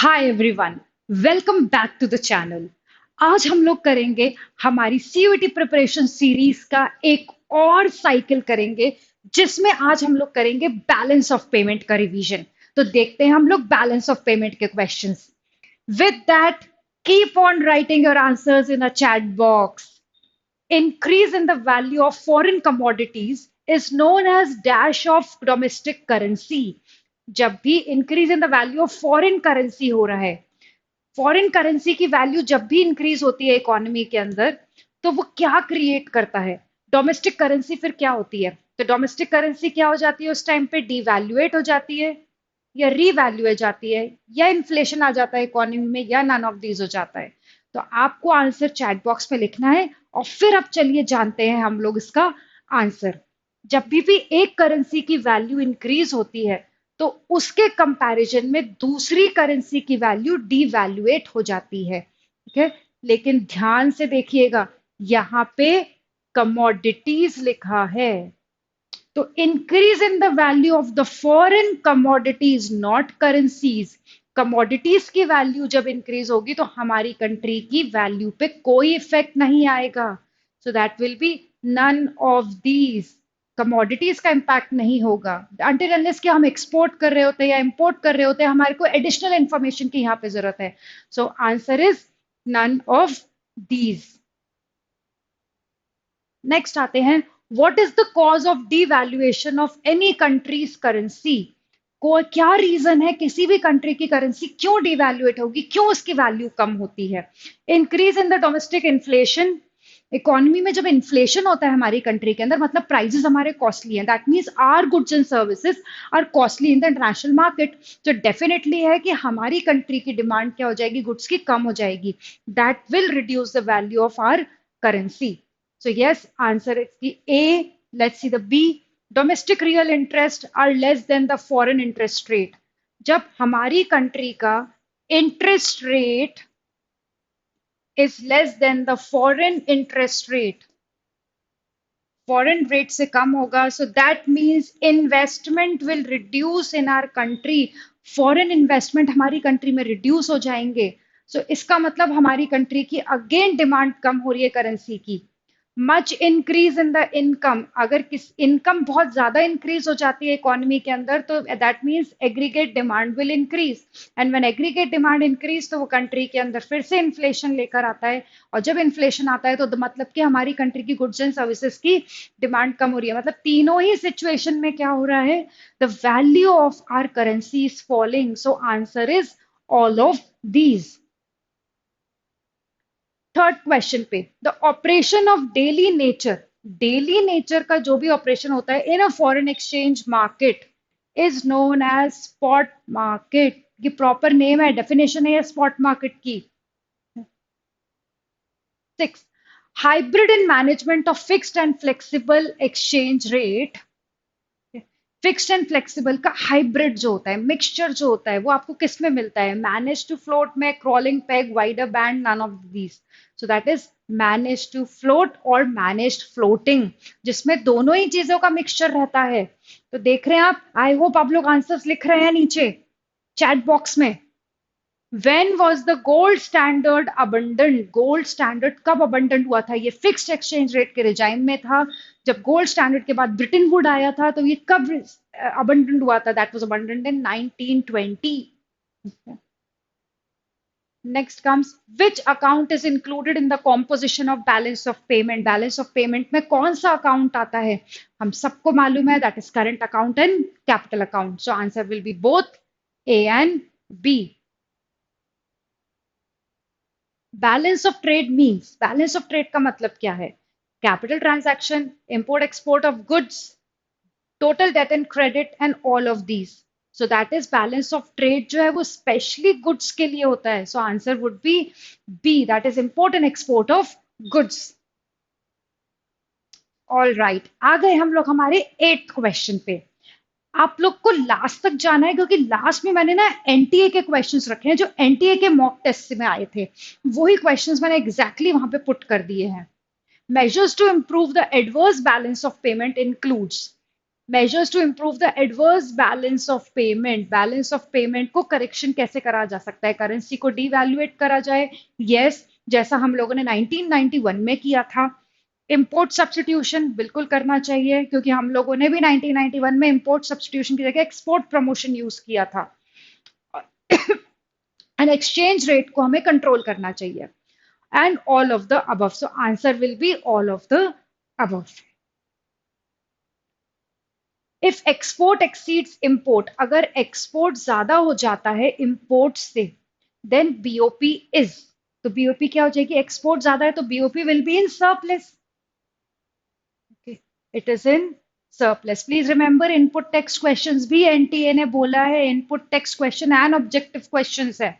Hi everyone, welcome back to the channel. आज हम लोग करेंगे हमारी सीयूईटी प्रिपरेशन सीरीज का एक और साइकिल करेंगे, जिसमें आज हम लोग करेंगे बैलेंस ऑफ पेमेंट का रिवीजन। तो देखते हैं हम लोग बैलेंस ऑफ पेमेंट के questions. With that, keep on writing your answers in a chat box. Increase in the value of foreign commodities is known as dash of domestic currency। जब भी increase in the value of foreign currency हो रहा है, foreign currency की value जब भी increase होती है इकोनॉमी के अंदर, तो वो क्या क्रिएट करता है? डोमेस्टिक करेंसी फिर क्या होती है? तो डोमेस्टिक करेंसी क्या हो जाती है उस टाइम पे? डिवैल्यूएट हो जाती है, या रीवैल्यूएट जाती है, या इन्फ्लेशन आ जाता है इकोनॉमी में, या नन ऑफ दीज हो जाता है। तो आपको आंसर चैट बॉक्स में लिखना है, और फिर अब चलिए जानते हैं हम लोग इसका आंसर। जब भी एक करेंसी की वैल्यू इंक्रीज होती है, तो उसके कंपैरिजन में दूसरी करेंसी की वैल्यू डिवैल्यूएट हो जाती है। ठीक है, लेकिन ध्यान से देखिएगा, यहां पे कमोडिटीज लिखा है। तो increase in the value of the foreign commodities, not currencies. Commodities की वैल्यू जब इंक्रीज होगी तो हमारी कंट्री की वैल्यू पे कोई इफेक्ट नहीं आएगा। So that will be none of these. Commodities का इम्पैक्ट नहीं होगा अनटिल अनलेस कि हम एक्सपोर्ट कर रहे होते हैं या इंपोर्ट कर रहे होते हैं, हमारे को एडिशनल इंफॉर्मेशन की यहाँ पे जरूरत है। So answer is none of these. Next आते हैं, what is the cause of devaluation of any country's currency. को क्या रीजन है किसी भी कंट्री की करेंसी क्यों डिवैल्यूएट होगी, क्यों उसकी वैल्यू कम होती है? Increase in the domestic inflation. Economy में जब इन्फ्लेशन होता है हमारी कंट्री के अंदर, मतलब प्राइसेस हमारे कॉस्टली हैं, that means our goods and services are costly in the international market. तो डेफिनेटली है कि हमारी कंट्री की डिमांड क्या हो जाएगी, गुड्स की कम हो जाएगी। That will reduce the value of our currency. So yes, answer is the A. Let's see the B. Domestic real interest are less than the foreign interest rate। जब हमारी कंट्री का interest rate is less than the foreign interest rate, foreign rate से कम होगा, so that means investment will reduce in our country. Foreign investment हमारी country में reduce हो जाएंगे। इसका मतलब हमारी कंट्री की अगेन डिमांड कम हो रही है करेंसी की। Much increase in the income, अगर किस इनकम बहुत ज्यादा इंक्रीज हो जाती है इकोनॉमी के अंदर, तो that means aggregate demand will increase. And when aggregate demand increase, तो वो कंट्री के अंदर फिर से इन्फ्लेशन लेकर आता है। और जब इन्फ्लेशन आता है तो मतलब कि हमारी कंट्री की गुड्स एंड सर्विसेज की डिमांड कम हो रही है। मतलब तीनों ही सिचुएशन में क्या हो रहा है? The value of our currency is falling. So answer is all of these. Third question पे, the operation of daily nature. Daily nature का जो भी ऑपरेशन होता है in a foreign exchange market is known as spot market. ये proper name है, definition है spot market की। Six, hybrid in management of fixed and flexible exchange rate. Fixed and flexible का हाइब्रिड जो होता है, मिक्सचर जो होता है, वो आपको किस में मिलता है? मैनेज टू फ्लोट में, crawling peg, wider band, none of these. So that is manage to float और मैनेज्ड फ्लोटिंग, जिसमें दोनों ही चीजों का मिक्सचर रहता है। तो देख रहे हैं आप, आई होप आप लोग आंसर्स लिख रहे हैं नीचे चैट बॉक्स में। When was the gold standard abundant? Gold standard कब abundant हुआ था? ये फिक्स्ड एक्सचेंज रेट के रिजाइम में था। जब गोल्ड स्टैंडर्ड के बाद ब्रिटेन वुड आया था, तो ये कब abundant हुआ था? That was abundant in 1920। Next comes, which account is included in the composition of balance of payment. Balance of payment में कौन सा अकाउंट आता है? हम सबको मालूम है, that is current account and capital account. So answer will be both A and B. Balance of trade means, balance of trade का मतलब क्या है? Capital transaction, import export of goods, total debt and credit, and all of these. So that is balance of trade जो है वो specially goods के लिए होता है। So answer would be B, that is import and export of goods. All right, आ गए हम लोग हमारे एट्थ क्वेश्चन पे। आप लोग को लास्ट तक जाना है, क्योंकि लास्ट में मैंने ना एनटीए के क्वेश्चंस रखे हैं जो एनटीए के मॉक टेस्ट में आए थे। वही क्वेश्चंस मैंने एग्जैक्टली वहां पे पुट कर दिए हैं। Measures to improve the adverse balance of payment includes. Measures to improve the adverse balance of payment को करेक्शन कैसे करा जा सकता है, करेंसी को डीवैल्यूएट करा जाए, यस, जैसा हम लोगों ने 1991 में किया था। इंपोर्ट सब्स्टिट्यूशन बिल्कुल करना चाहिए, क्योंकि हम लोगों ने भी 1991 में इंपोर्ट सब्स्टिट्यूशन की जगह एक्सपोर्ट प्रमोशन यूज किया था। एंड एक्सचेंज रेट को हमें कंट्रोल करना चाहिए, and all of the above. So answer will be all of the above. If export exceeds import, अगर एक्सपोर्ट ज्यादा हो जाता है इंपोर्ट से, देन बीओपी इज, तो बीओपी क्या हो जाएगी, एक्सपोर्ट ज्यादा है तो BOP will be in surplus. It is in surplus. Please remember input text questions भी एनटीए ने बोला है, input text question and objective questions है।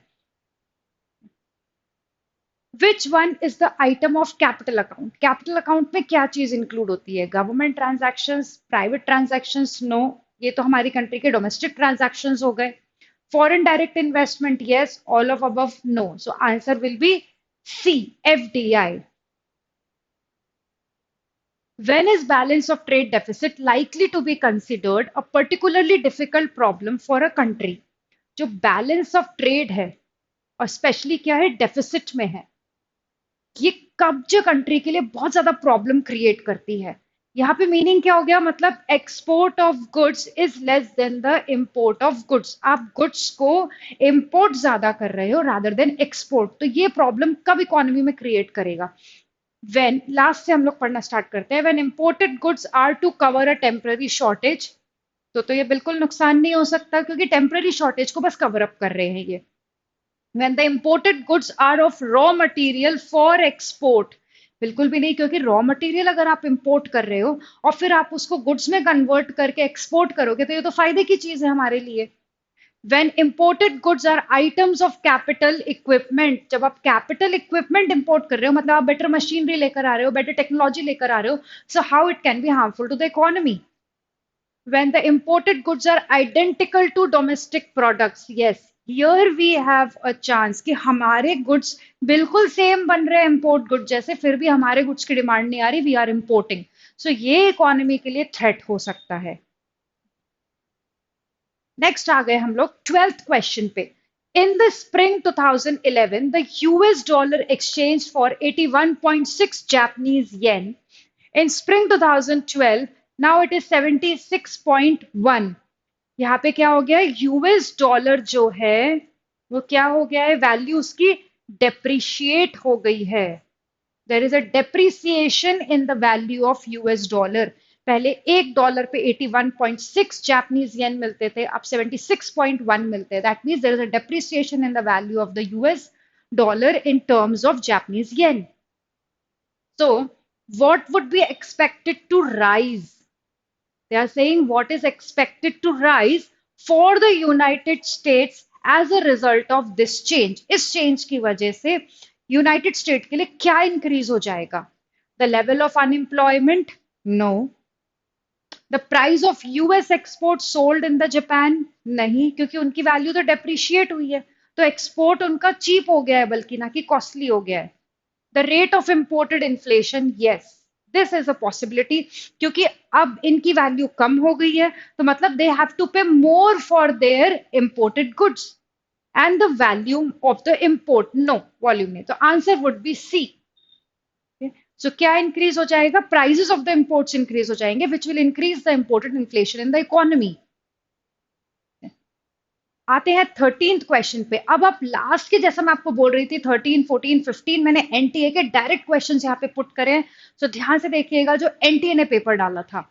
Which one is the item of capital account, capital account में क्या चीज include होती है, government transactions, private transactions, no, ये तो हमारी कंट्री के डोमेस्टिक ट्रांजैक्शंस हो गए। Foreign direct investment, yes, all of above, no, so answer will be C, FDI. When is balance of trade deficit likely to be considered a particularly difficult problem for a country? जो balance of trade है और specially क्या है, deficit में है, ये कब जो कंट्री के लिए बहुत ज्यादा प्रॉब्लम क्रिएट करती है। यहाँ पे मीनिंग क्या हो गया, मतलब export of goods is less than the import of goods, आप गुड्स को इंपोर्ट ज्यादा कर रहे हो रादर देन एक्सपोर्ट, तो ये प्रॉब्लम कब इकोनॉमी में क्रिएट करेगा, when, लास्ट से हम लोग पढ़ना स्टार्ट करते हैं, when imported goods are to cover a temporary shortage, तो ये बिल्कुल नुकसान नहीं हो सकता, क्योंकि टेम्पररी शॉर्टेज को बस कवर अप कर रहे हैं ये। when the imported goods are of raw material for export, बिल्कुल भी नहीं, क्योंकि रॉ मटेरियल अगर आप इंपोर्ट कर रहे हो और फिर आप उसको गुड्स में कन्वर्ट करके एक्सपोर्ट करोगे, तो ये तो फायदे की चीज है हमारे लिए। when imported goods are items of capital equipment, जब आप कैपिटल इक्विपमेंट इंपोर्ट कर रहे हो, मतलब आप बेटर मशीनरी लेकर आ रहे हो, बेटर टेक्नोलॉजी लेकर आ रहे हो, so how it can be harmful to the economy. when the imported goods are identical to domestic products, yes, here we have a chance कि हमारे गुड्स बिल्कुल सेम बन रहे हैं इंपोर्ट गुड जैसे, फिर भी हमारे गुड्स की डिमांड नहीं आ रही, वी आर इंपोर्टिंग, सो ये इकोनॉमी के लिए थ्रेट हो सकता है। नेक्स्ट आ गए हम लोग 12th क्वेश्चन पे। In the spring 2011 the US dollar exchange for 81.6 Japanese yen, in spring 2012 now it is 76.1। यहाँ पे क्या हो गया है, यूएस डॉलर जो है वो क्या हो गया है, वैल्यू उसकी डेप्रिशिएट हो गई है, there is a depreciation in the value of US dollar. पहले $1 पे 81.6 जापानीज येन मिलते थे, अब 76.1 मिलते हैं, that means there is a depreciation in the value of the US dollar in terms of Japanese yen. So what would be expected to rise, they are saying what is expected to rise for the United States as a result of this change, इस change की वजह से United state के लिए क्या increase हो जाएगा, the level of unemployment, no, the price of US export sold in the Japan, नहीं, क्योंकि उनकी वैल्यू तो डेप्रिशिएट हुई है, तो एक्सपोर्ट उनका चीप हो गया है बल्कि ना कि कॉस्टली हो गया है। The rate of imported inflation, yes, this is a possibility, क्योंकि अब इनकी वैल्यू कम हो गई है, तो मतलब दे have to pay more for their imported goods and the volume of the import, no, volume नहीं, तो answer would be C. So क्या इंक्रीज हो जाएगा, prices of the imports increase हो जाएंगे, which will increase the imported inflation in the economy. आते हैं 13th question पे। अब आप लास्ट के, जैसा मैं आपको बोल रही थी 13, 14, 15 मैंने एनटीए के डायरेक्ट क्वेश्चन यहाँ पे पुट करे हैं, तो ध्यान से देखिएगा जो एनटीए ने पेपर डाला था।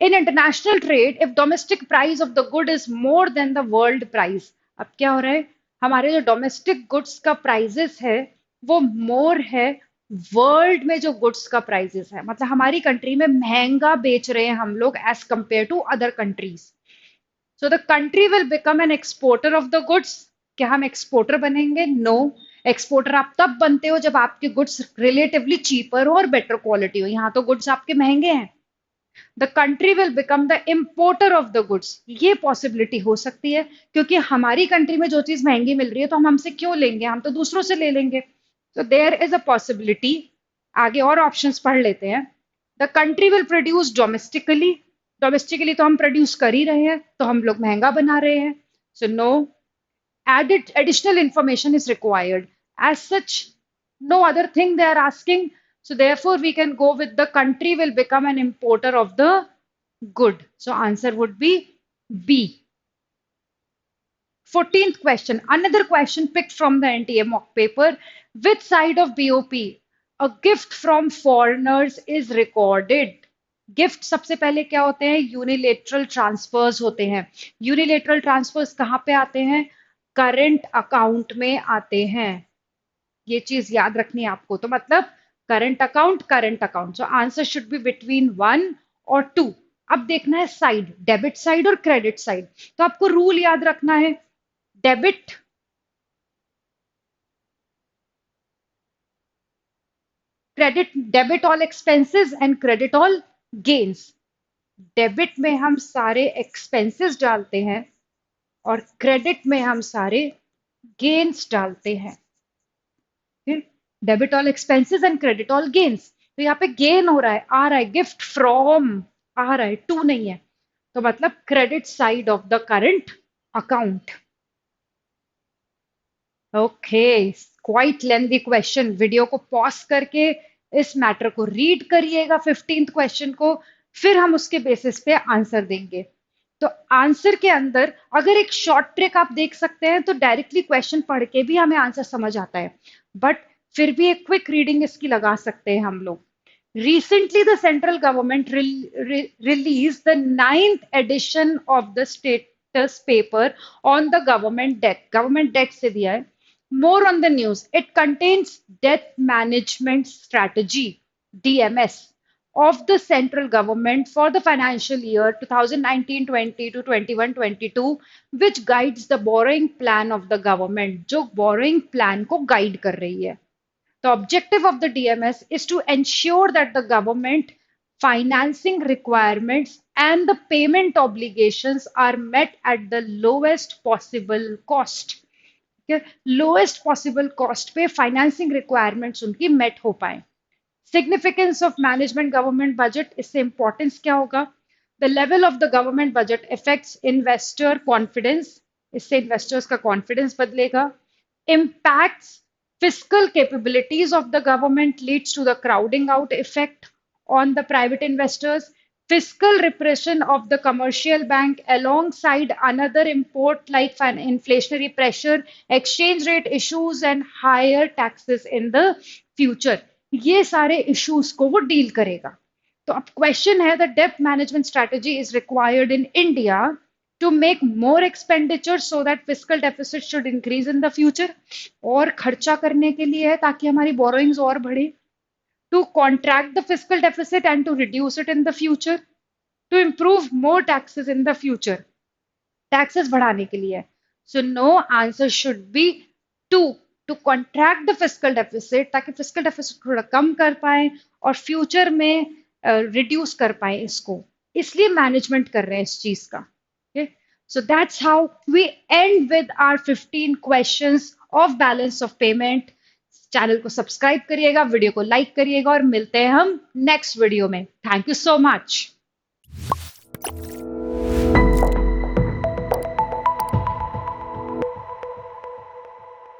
In international trade if domestic price of the good is more than the world price, अब क्या हो रहा है, हमारे जो डोमेस्टिक गुड्स का प्राइजेस है वो मोर है वर्ल्ड में जो गुड्स का प्राइजेस है, मतलब हमारी कंट्री में महंगा बेच रहे हैं हम लोग as compare to other countries. So the country will become an exporter of the goods, क्या हम एक्सपोर्टर बनेंगे, नो, एक्सपोर्टर आप तब बनते हो जब आपके गुड्स रिलेटिवली चीपर हो और बेटर क्वालिटी हो, यहाँ तो गुड्स आपके महंगे हैं। The country will become the importer of the goods, ये पॉसिबिलिटी हो सकती है, क्योंकि हमारी कंट्री में जो चीज महंगी मिल रही है तो हम हमसे क्यों लेंगे, हम तो दूसरों से ले लेंगे, तो देयर इज अ पॉसिबिलिटी। आगे और ऑप्शंस पढ़ लेते हैं। The country will produce domestically, domestically तो हम प्रोड्यूस कर ही रहे हैं, तो हम लोग महंगा बना रहे हैं. So no, added additional information is required. As such, no other thing they are asking. So therefore, we can go with the country will become an importer of the good. So answer would be B. 14th question. Another question picked from the NTA mock paper. Which side of BOP a gift from foreigners is recorded? Gift सबसे पहले क्या होते हैं? Unilateral transverse होते हैं. Unilateral transverse कहाँ पे आते हैं? करंट अकाउंट में आते हैं. ये चीज याद रखनी है आपको. तो मतलब current account. So answer should be between 1 और 2. अब देखना है साइड, डेबिट साइड और क्रेडिट साइड. तो आपको रूल याद रखना है. Debit credit, debit all expenses and credit all gains. Debit में हम सारे एक्सपेंसेस डालते हैं और क्रेडिट में हम सारे गेन्स डालते हैं. Debit all expenses and credit all gains. तो यहाँ पे गेन हो रहा है, आ रहा है, गिफ्ट फ्रॉम आ रहा है, टू नहीं है. तो मतलब credit side of the current account. Okay, quite lengthy question. Video को पॉज करके इस मैटर को रीड करिएगा, 15th क्वेश्चन को, फिर हम उसके बेसिस पे आंसर देंगे. तो आंसर के अंदर अगर एक शॉर्ट ट्रिक आप देख सकते हैं तो डायरेक्टली क्वेश्चन पढ़ के भी हमें आंसर समझ आता है, बट फिर भी एक क्विक रीडिंग इसकी लगा सकते हैं हम लोग. Recently, the central government released the ninth edition of the status paper on the government debt. Government debt से दिया है. More on the news. It contains debt management strategy (DMS) of the central government for the financial year 2019-20 to 21-22, which guides the borrowing plan of the government. जो borrowing plan को guide कर रही है. The objective of the DMS is to ensure that the government financing requirements and the payment obligations are met at the lowest possible cost. Lowest possible cost पे financing requirements उनकी met हो पाए. Significance of management government budget, इससे importance क्या होगा? The level of the government budget effects investor confidence, इससे investors का confidence बदलेगा. impacts fiscal capabilities of the government, leads to the crowding out effect on the private investors. Fiscal repression of the commercial bank alongside another import like inflationary pressure, exchange rate issues and higher taxes in the future. ये सारे issues को वो deal करेगा. तो अब question है, the डेब्ट management strategy is required in India to make more expenditure so that fiscal deficit should increase in the future. और खर्चा करने के लिए है ताकि हमारी borrowings और बढ़े. To contract the fiscal deficit and to reduce it in the future. To improve more taxes in the future. Taxes बढ़ाने के लिए. So no, answer should be 2. To contract the fiscal deficit ताकि fiscal deficit थोड़ा कम कर पाए और future में reduce कर पाए इसको. इसलिए मैनेजमेंट कर रहे हैं इस चीज का. Okay? So that's how we end with our 15 questions of balance of payment. Channel को सब्सक्राइब करिएगा, वीडियो को लाइक करिएगा और मिलते हैं हम नेक्स्ट वीडियो में. Thank you so much.